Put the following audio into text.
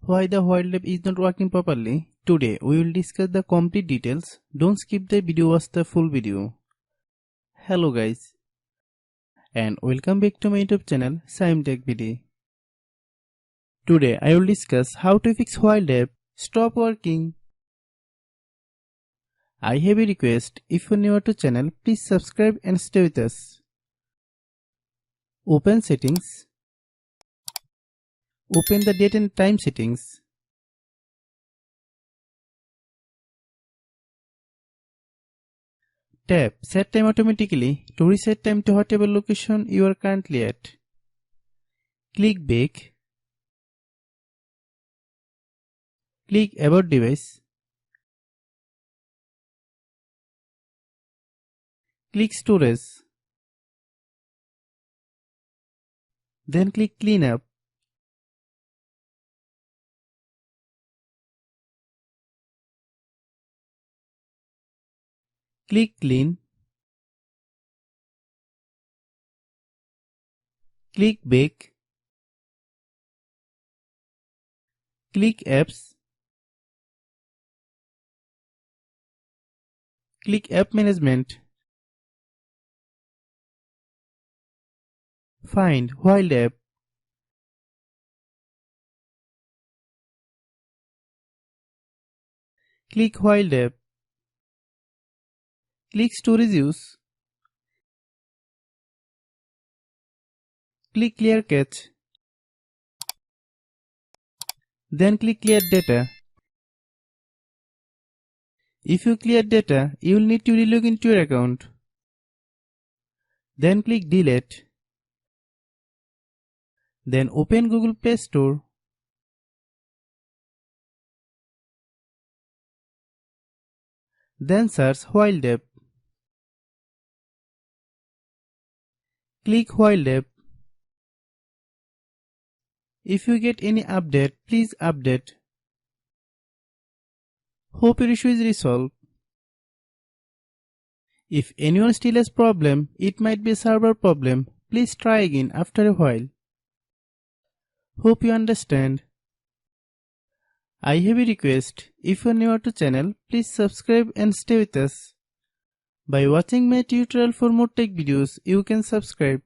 Why the while app is not working properly? Today we will discuss the complete details. Don't skip the video, watch the full video. Hello guys and welcome back to my YouTube channel Shaem Tech BD. Today I will discuss how to fix while app stop working. I have a request. If you are new to channel, please subscribe and stay with us. Open settings. Open the date and time settings. Tap Set Time automatically to reset time to whatever location you are currently at. Click Back. Click About Device. Click Storage. Then click Cleanup. Click Clean. Click Back. Click Apps. Click App Management. Find While app. Click While app. Click Storage Use. Click Clear Cache. Then click Clear Data. If you clear data, you will need to relog into your account. Then click Delete. Then open Google Play Store. Then search While app. Click While app. If you get any update, please update. Hope your issue is resolved. If anyone still has problem, it might be a server problem. Please try again after a while. Hope you understand. I have a request. If you are new to channel, please subscribe and stay with us. By watching my tutorial for more tech videos, you can subscribe.